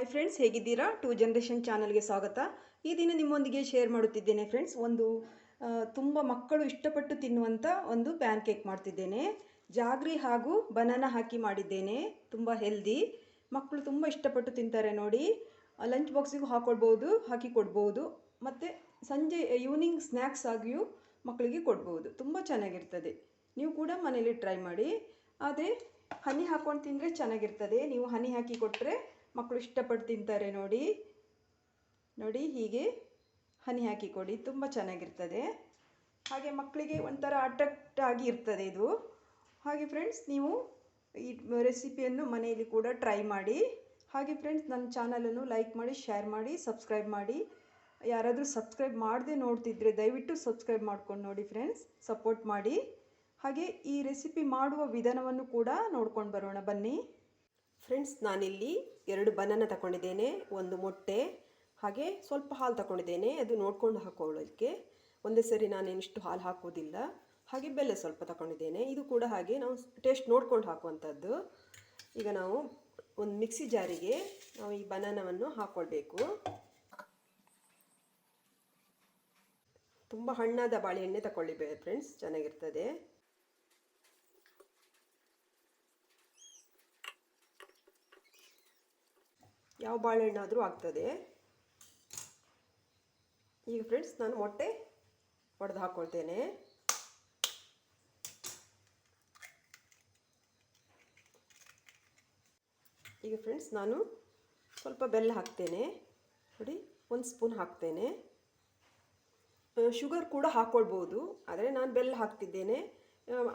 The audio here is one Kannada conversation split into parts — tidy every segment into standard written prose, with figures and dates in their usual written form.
ಹಾಯ್ ಫ್ರೆಂಡ್ಸ್, ಹೇಗಿದ್ದೀರಾ? ಟೂ ಜನರೇಷನ್ ಚಾನಲ್ಗೆ ಸ್ವಾಗತ. ಈ ದಿನ ನಿಮ್ಮೊಂದಿಗೆ ಶೇರ್ ಮಾಡುತ್ತಿದ್ದೇನೆ ಫ್ರೆಂಡ್ಸ್. ತುಂಬ ಮಕ್ಕಳು ಇಷ್ಟಪಟ್ಟು ತಿನ್ನುವಂಥ ಒಂದು ಪ್ಯಾನ್ ಕೇಕ್ ಮಾಡ್ತಿದ್ದೇನೆ. ಜಾಗ್ರಿ ಹಾಗೂ ಬನಾನಾ ಹಾಕಿ ಮಾಡಿದ್ದೇನೆ. ತುಂಬ ಹೆಲ್ದಿ, ಮಕ್ಕಳು ತುಂಬ ಇಷ್ಟಪಟ್ಟು ತಿಂತಾರೆ ನೋಡಿ. ಲಂಚ್ ಬಾಕ್ಸಿಗೂ ಹಾಕಿ ಕೊಡ್ಬೋದು, ಮತ್ತು ಸಂಜೆ ಈವ್ನಿಂಗ್ ಸ್ನ್ಯಾಕ್ಸ್ ಆಗಿಯೂ ಮಕ್ಕಳಿಗೆ ಕೊಡ್ಬೋದು. ತುಂಬ ಚೆನ್ನಾಗಿರ್ತದೆ. ನೀವು ಕೂಡ ಮನೇಲಿ ಟ್ರೈ ಮಾಡಿ. ಅದೇ ಹನಿ ಹಾಕ್ಕೊಂಡು ತಿಂದರೆ ಚೆನ್ನಾಗಿರ್ತದೆ. ನೀವು ಹನಿ ಹಾಕಿ ಕೊಟ್ಟರೆ ಮಕ್ಕಳು ಇಷ್ಟಪಟ್ಟು ತಿಂತಾರೆ ನೋಡಿ. ಹೀಗೆ ಹನಿ ಹಾಕಿ ಕೊಡಿ, ತುಂಬ ಚೆನ್ನಾಗಿರ್ತದೆ. ಹಾಗೆ ಮಕ್ಕಳಿಗೆ ಒಂಥರ ಅಟ್ರಾಕ್ಟ್ ಆಗಿ ಇರ್ತದೆ ಇದು. ಹಾಗೆ ಫ್ರೆಂಡ್ಸ್, ನೀವು ಈ ರೆಸಿಪಿಯನ್ನು ಮನೆಯಲ್ಲಿ ಕೂಡ ಟ್ರೈ ಮಾಡಿ. ಹಾಗೆ ಫ್ರೆಂಡ್ಸ್, ನನ್ನ ಚಾನಲನ್ನು ಲೈಕ್ ಮಾಡಿ, ಶೇರ್ ಮಾಡಿ, ಸಬ್ಸ್ಕ್ರೈಬ್ ಮಾಡಿ. ಯಾರಾದರೂ ಸಬ್ಸ್ಕ್ರೈಬ್ ಮಾಡದೆ ನೋಡ್ತಿದ್ರೆ ದಯವಿಟ್ಟು ಸಬ್ಸ್ಕ್ರೈಬ್ ಮಾಡ್ಕೊಂಡು ನೋಡಿ ಫ್ರೆಂಡ್ಸ್, ಸಪೋರ್ಟ್ ಮಾಡಿ. ಹಾಗೆ ಈ ರೆಸಿಪಿ ಮಾಡುವ ವಿಧಾನವನ್ನು ಕೂಡ ನೋಡ್ಕೊಂಡು ಬರೋಣ ಬನ್ನಿ ಫ್ರೆಂಡ್ಸ್. ನಾನಿಲ್ಲಿ 2 ಬನಾನಾ ತಗೊಂಡಿದ್ದೇನೆ, 1 ಮೊಟ್ಟೆ, ಹಾಗೆ ಸ್ವಲ್ಪ ಹಾಲು ತಗೊಂಡಿದ್ದೇನೆ. ಅದು ನೋಡ್ಕೊಂಡು ಹಾಕೊಳ್ಳೋಕ್ಕೆ, ಒಂದೇ ಸರಿ ನಾನೇನಿಷ್ಟು ಹಾಲು ಹಾಕೋದಿಲ್ಲ. ಹಾಗೆ ಬೆಲ್ಲ ಸ್ವಲ್ಪ ತಗೊಂಡಿದ್ದೇನೆ. ಇದು ಕೂಡ ಹಾಗೆ ನಾವು ಟೇಸ್ಟ್ ನೋಡ್ಕೊಂಡು ಹಾಕುವಂಥದ್ದು. ಈಗ ನಾವು ಒಂದು ಮಿಕ್ಸಿ ಜಾರಿಗೆ ನಾವು ಈ ಬನಾನವನ್ನು ಹಾಕ್ಕೊಳ್ಬೇಕು. ತುಂಬ ಹಣ್ಣಾದ ಬಾಳೆಹಣ್ಣೆ ತಗೊಳ್ಳಿಬೇಡಿ ಫ್ರೆಂಡ್ಸ್, ಚೆನ್ನಾಗಿರ್ತದೆ. ಯಾವ ಬಾಳೆಹಣ್ಣಾದರೂ ಆಗ್ತದೆ. ಈಗ ಫ್ರೆಂಡ್ಸ್, ನಾನು ಮೊಟ್ಟೆ ಒಡೆದು ಹಾಕ್ಕೊಳ್ತೇನೆ. ಈಗ ಫ್ರೆಂಡ್ಸ್, ನಾನು ಸ್ವಲ್ಪ ಬೆಲ್ಲ ಹಾಕ್ತೇನೆ ನೋಡಿ, 1 ಸ್ಪೂನ್ ಹಾಕ್ತೇನೆ. ಶುಗರ್ ಕೂಡ ಹಾಕ್ಕೊಳ್ಬೋದು, ಆದರೆ ನಾನು ಬೆಲ್ಲ ಹಾಕ್ತಿದ್ದೇನೆ.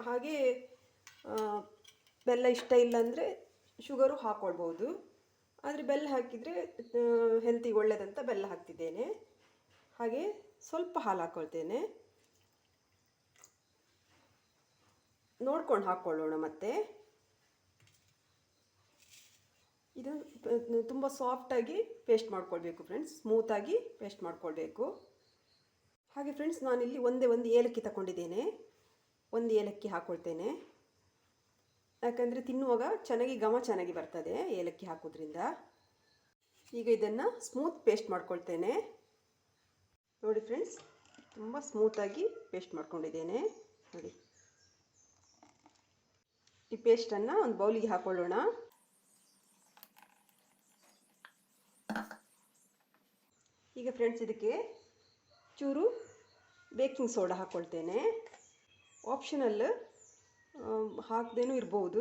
ಹಾಗೆ ಬೆಲ್ಲ ಇಷ್ಟ ಇಲ್ಲ ಅಂದರೆ ಶುಗರು ಹಾಕ್ಕೊಳ್ಬೋದು, ಆದರೆ ಬೆಲ್ಲ ಹಾಕಿದರೆ ಹೆಲ್ತಿಗೆ ಒಳ್ಳೆಯದಂತ ಬೆಲ್ಲ ಹಾಕ್ತಿದ್ದೇನೆ. ಹಾಗೆ ಸ್ವಲ್ಪ ಹಾಲು ಹಾಕ್ಕೊಳ್ತೇನೆ. ನೋಡ್ಕೊಂಡು ಹಾಕ್ಕೊಳ್ಳೋಣ. ಮತ್ತು ಇದು ತುಂಬ ಸಾಫ್ಟಾಗಿ ಪೇಸ್ಟ್ ಮಾಡ್ಕೊಳ್ಬೇಕು ಫ್ರೆಂಡ್ಸ್, ಸ್ಮೂತಾಗಿ ಪೇಸ್ಟ್ ಮಾಡ್ಕೊಳ್ಬೇಕು. ಹಾಗೆ ಫ್ರೆಂಡ್ಸ್, ನಾನಿಲ್ಲಿ ಒಂದು ಏಲಕ್ಕಿ ತಗೊಂಡಿದ್ದೇನೆ. 1 ಏಲಕ್ಕಿ ಹಾಕ್ಕೊಳ್ತೇನೆ, ಯಾಕಂದರೆ ತಿನ್ನುವಾಗ ಚೆನ್ನಾಗಿ ಬರ್ತದೆ ಏಲಕ್ಕಿ ಹಾಕೋದ್ರಿಂದ. ಈಗ ಇದನ್ನು ಸ್ಮೂತ್ ಪೇಸ್ಟ್ ಮಾಡ್ಕೊಳ್ತೇನೆ ನೋಡಿ ಫ್ರೆಂಡ್ಸ್. ತುಂಬ ಸ್ಮೂತಾಗಿ ಪೇಸ್ಟ್ ಮಾಡ್ಕೊಂಡಿದ್ದೇನೆ ನೋಡಿ. ಈ ಪೇಸ್ಟನ್ನು ಒಂದು ಬೌಲಿಗೆ ಹಾಕ್ಕೊಳ್ಳೋಣ. ಈಗ ಫ್ರೆಂಡ್ಸ್, ಇದಕ್ಕೆ ಚೂರು ಬೇಕಿಂಗ್ ಸೋಡಾ ಹಾಕ್ಕೊಳ್ತೇನೆ. ಆಪ್ಷನಲ್, ಹಾಕದೇನೂ ಇರ್ಬೋದು.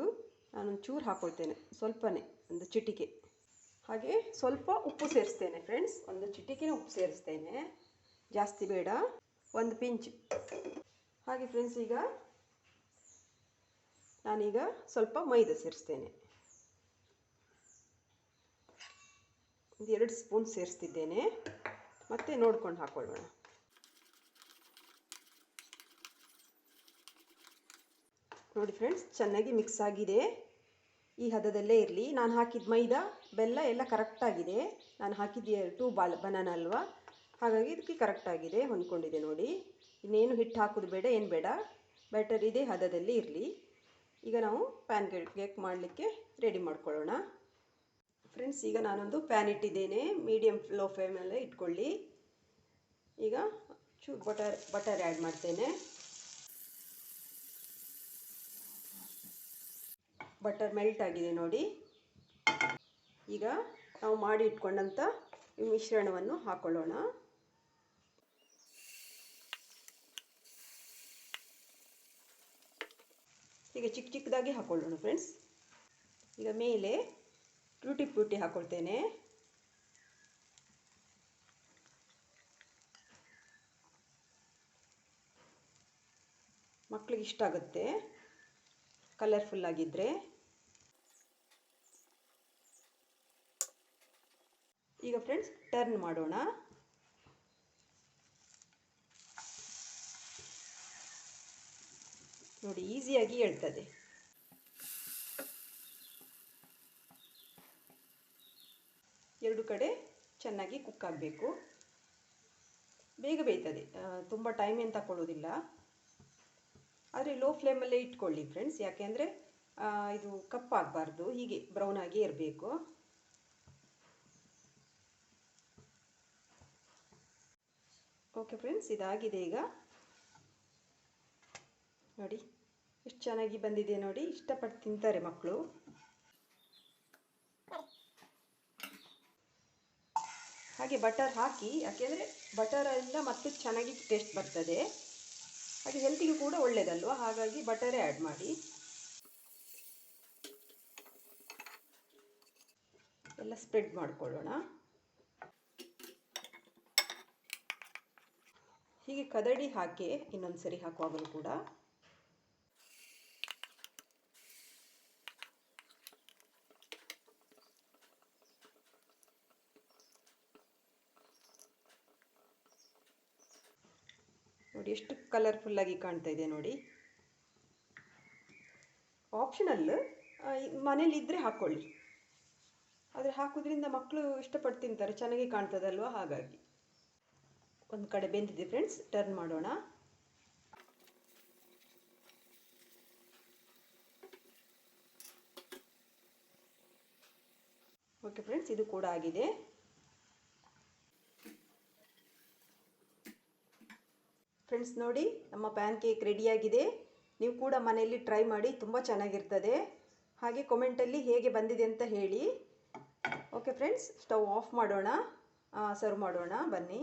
ನಾನೊಂದು ಚೂರು ಹಾಕ್ಕೊಳ್ತೇನೆ, ಸ್ವಲ್ಪನೇ, ಒಂದು ಚಿಟಿಕೆ. ಹಾಗೆ ಸ್ವಲ್ಪ ಉಪ್ಪು ಸೇರಿಸ್ತೇನೆ ಫ್ರೆಂಡ್ಸ್, 1 ಚಿಟಿಕೆನೇ ಉಪ್ಪು ಸೇರಿಸ್ತೇನೆ, ಜಾಸ್ತಿ ಬೇಡ, 1 ಪಿಂಚ್. ಹಾಗೆ ಫ್ರೆಂಡ್ಸ್, ನಾನೀಗ ಸ್ವಲ್ಪ ಮೈದಾ ಸೇರಿಸ್ತೇನೆ. 2 ಸ್ಪೂನ್ ಸೇರಿಸ್ತಿದ್ದೇನೆ. ಮತ್ತೆ ನೋಡ್ಕೊಂಡು ಹಾಕ್ಕೊಳ್ಳೋಣ. ನೋಡಿ ಫ್ರೆಂಡ್ಸ್, ಚೆನ್ನಾಗಿ ಮಿಕ್ಸ್ ಆಗಿದೆ. ಈ ಹದದಲ್ಲೇ ಇರಲಿ. ನಾನು ಹಾಕಿದ ಮೈದಾ ಬೆಲ್ಲ ಎಲ್ಲ ಕರೆಕ್ಟಾಗಿದೆ. ನಾನು ಹಾಕಿದ್ದೆ 2 ಬನಾನಾ ಅಲ್ವಾ, ಹಾಗಾಗಿ ಇದಕ್ಕೆ ಕರೆಕ್ಟಾಗಿದೆ, ಹೊಂದ್ಕೊಂಡಿದೆ ನೋಡಿ. ಇನ್ನೇನು ಹಿಟ್ಟು ಹಾಕೋದು ಬೇಡ, ಏನು ಬೇಡ, ಬ್ಯಾಟರ್ ಇದೇ ಹದದಲ್ಲಿ ಇರಲಿ. ಈಗ ನಾವು ಪ್ಯಾನ್ ಕೇಕ್ ಮಾಡಲಿಕ್ಕೆ ರೆಡಿ ಮಾಡ್ಕೊಳ್ಳೋಣ ಫ್ರೆಂಡ್ಸ್. ಈಗ ನಾನೊಂದು ಪ್ಯಾನ್ ಇಟ್ಟಿದ್ದೇನೆ, ಮೀಡಿಯಮ್ ಲೋ ಫ್ಲೇಮಲ್ಲೇ ಇಟ್ಕೊಳ್ಳಿ. ಈಗ ಚೂರು ಬಟರ್ ಆ್ಯಡ್ ಮಾಡ್ತೇನೆ. ಬಟರ್ ಮೆಲ್ಟ್ ಆಗಿದೆ ನೋಡಿ. ಈಗ ನಾವು ಮಾಡಿ ಇಟ್ಕೊಂಡಂಥ ಈ ಮಿಶ್ರಣವನ್ನು ಹಾಕ್ಕೊಳ್ಳೋಣ. ಈಗ ಚಿಕ್ಕದಾಗಿ ಹಾಕ್ಕೊಳ್ಳೋಣ ಫ್ರೆಂಡ್ಸ್. ಈಗ ಮೇಲೆ ಟೂಟಿ ಫ್ರೂಟಿ ಹಾಕ್ಕೊಳ್ತೇನೆ. ಮಕ್ಕಳಿಗೆ ಇಷ್ಟ ಆಗುತ್ತೆ ಕಲರ್ಫುಲ್ ಆಗಿದ್ದರೆ. ಈಗ ಫ್ರೆಂಡ್ಸ್, ಟರ್ನ್ ಮಾಡೋಣ. ನೋಡಿ, ಈಸಿಯಾಗಿ ಹೇಳ್ತದೆ. ಎರಡು ಕಡೆ ಚೆನ್ನಾಗಿ ಕುಕ್ ಆಗಬೇಕು. ಬೇಗ ಬೇಯ್ತದೆ, ತುಂಬ ಟೈಮ್ ಏನು ತಗೊಳ್ಳೋದಿಲ್ಲ. ಆದರೆ ಲೋ ಫ್ಲೇಮಲ್ಲೇ ಇಟ್ಕೊಳ್ಳಿ ಫ್ರೆಂಡ್ಸ್, ಯಾಕೆಂದರೆ ಇದು ಕಪ್ಪಾಗಬಾರ್ದು, ಹೀಗೆ ಬ್ರೌನ್ ಆಗಿ ಇರಬೇಕು. ಓಕೆ ಫ್ರೆಂಡ್ಸ್, ಇದಾಗಿದೆ ಈಗ. ನೋಡಿ ಎಷ್ಟು ಚೆನ್ನಾಗಿ ಬಂದಿದೆ ನೋಡಿ, ಇಷ್ಟಪಟ್ಟು ತಿಂತಾರೆ ಮಕ್ಕಳು. ಹಾಗೆ ಬಟರ್ ಹಾಕಿ, ಯಾಕೆಂದರೆ ಬಟರಿಂದ ಮತ್ತು ಚೆನ್ನಾಗಿ ಟೇಸ್ಟ್ ಬರ್ತದೆ. ಹಾಗೆ ಹೆಲ್ತಿಗೂ ಕೂಡ ಒಳ್ಳೆಯದಲ್ವ, ಹಾಗಾಗಿ ಬಟರೇ ಆ್ಯಡ್ ಮಾಡಿ. ಎಲ್ಲ ಸ್ಪ್ರೆಡ್ ಮಾಡಿಕೊಳ್ಳೋಣ. ಹೀಗೆ ಕದಡಿ ಹಾಕಿ ಇನ್ನೊಂದು ಸರಿ ಹಾಕುವಾಗಲೂ ಕೂಡ ನೋಡಿ ಎಷ್ಟು ಕಲರ್ಫುಲ್ಲಾಗಿ ಕಾಣ್ತಾ ಇದೆ ನೋಡಿ. ಆಪ್ಷನಲ್, ಮನೇಲಿದ್ದರೆ ಹಾಕ್ಕೊಳ್ಳಿ, ಆದರೆ ಹಾಕೋದ್ರಿಂದ ಮಕ್ಕಳು ಇಷ್ಟಪಟ್ಟು ತಿಂತಾರೆ, ಚೆನ್ನಾಗಿ ಕಾಣ್ತದಲ್ವ, ಹಾಗಾಗಿ. ಒಂದು ಕಡೆ ಬೆಂದಿದೆ ಫ್ರೆಂಡ್ಸ್, ಟರ್ನ್ ಮಾಡೋಣ. ಓಕೆ ಫ್ರೆಂಡ್ಸ್, ಇದು ಕೂಡ ಆಗಿದೆ. ಫ್ರೆಂಡ್ಸ್ ನೋಡಿ, ನಮ್ಮ ಪ್ಯಾನ್ ಕೇಕ್ ರೆಡಿಯಾಗಿದೆ. ನೀವು ಕೂಡ ಮನೆಯಲ್ಲಿ ಟ್ರೈ ಮಾಡಿ, ತುಂಬ ಚೆನ್ನಾಗಿರ್ತದೆ. ಹಾಗೆ ಕಾಮೆಂಟಲ್ಲಿ ಹೇಗೆ ಬಂದಿದೆ ಅಂತ ಹೇಳಿ. ಓಕೆ ಫ್ರೆಂಡ್ಸ್, ಸ್ಟವ್ ಆಫ್ ಮಾಡೋಣ, ಸರ್ವ್ ಮಾಡೋಣ ಬನ್ನಿ.